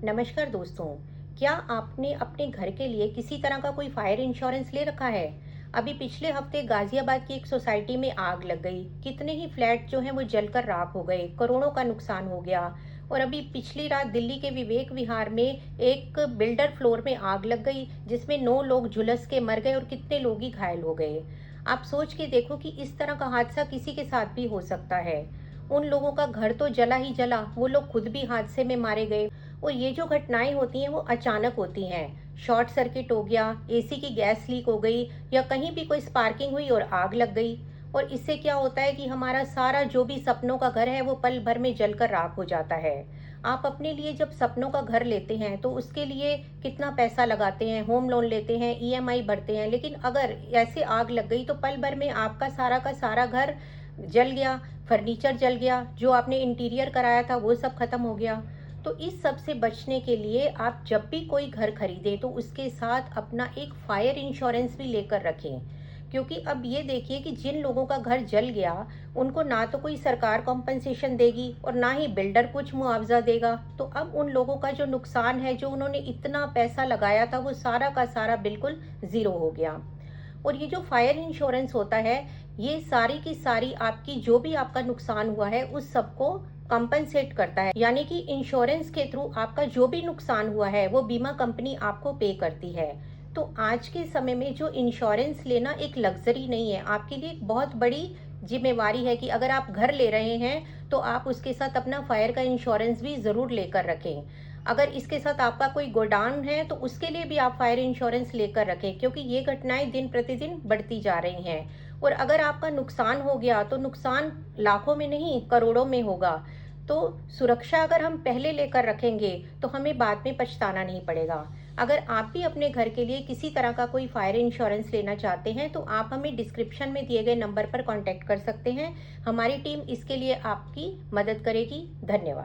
नमस्कार दोस्तों। क्या आपने अपने घर के लिए किसी तरह का कोई फायर इंश्योरेंस ले रखा है? अभी पिछले हफ्ते गाजियाबाद की एक सोसाइटी में आग लग गई। कितने ही फ्लैट जो हैं वो जलकर राख हो गए, करोड़ों का नुकसान हो गया। और अभी पिछली रात दिल्ली के विवेक विहार में एक बिल्डर फ्लोर में आग लग गई, जिसमें 9 लोग झुलस के मर गए और कितने लोग ही घायल हो गए। आप सोच के देखो कि इस तरह का हादसा किसी के साथ भी हो सकता है। उन लोगों का घर तो जला ही जला, वो लोग खुद भी हादसे में मारे गए। और ये जो घटनाएं होती हैं वो अचानक होती हैं। शॉर्ट सर्किट हो गया, एसी की गैस लीक हो गई, या कहीं भी कोई स्पार्किंग हुई और आग लग गई। और इससे क्या होता है कि हमारा सारा जो भी सपनों का घर है वो पल भर में जलकर राख हो जाता है। आप अपने लिए जब सपनों का घर लेते हैं तो उसके लिए कितना पैसा लगाते हैं, होम लोन लेते हैं, ईएमआई भरते हैं, लेकिन अगर ऐसे आग लग गई तो पल भर में आपका सारा का सारा घर जल गया, फर्नीचर जल गया, जो आपने इंटीरियर कराया था वो सब खत्म हो गया। तो इस सब से बचने के लिए आप जब भी कोई घर खरीदें तो उसके साथ अपना एक फायर इंश्योरेंस भी लेकर रखें। क्योंकि अब ये देखिए कि जिन लोगों का घर जल गया उनको ना तो कोई सरकार कॉम्पनसेशन देगी और ना ही बिल्डर कुछ मुआवजा देगा। तो अब उन लोगों का जो नुकसान है, जो उन्होंने इतना पैसा लगाया था, वो सारा का सारा बिल्कुल ज़ीरो हो गया। और ये जो फायर इंश्योरेंस होता है, ये सारी की सारी आपकी जो भी आपका नुकसान हुआ है उस सबको कंपनसेट करता है। यानी कि इंश्योरेंस के थ्रू आपका जो भी नुकसान हुआ है वो बीमा कंपनी आपको पे करती है। तो आज के समय में जो इंश्योरेंस लेना एक लग्जरी नहीं है, आपके लिए एक बहुत बड़ी जिम्मेवारी है कि अगर आप घर ले रहे हैं तो आप उसके साथ अपना फायर का इंश्योरेंस भी ज़रूर लेकर रखें। अगर इसके साथ आपका कोई गोडाउन है तो उसके लिए भी आप फायर इंश्योरेंस लेकर रखें, क्योंकि ये घटनाएं दिन प्रतिदिन बढ़ती जा रही हैं। और अगर आपका नुकसान हो गया तो नुकसान लाखों में नहीं, करोड़ों में होगा। तो सुरक्षा अगर हम पहले लेकर रखेंगे तो हमें बाद में पछताना नहीं पड़ेगा। अगर आप भी अपने घर के लिए किसी तरह का कोई फायर इंश्योरेंस लेना चाहते हैं तो आप हमें डिस्क्रिप्शन में दिए गए नंबर पर कांटेक्ट कर सकते हैं। हमारी टीम इसके लिए आपकी मदद करेगी। धन्यवाद।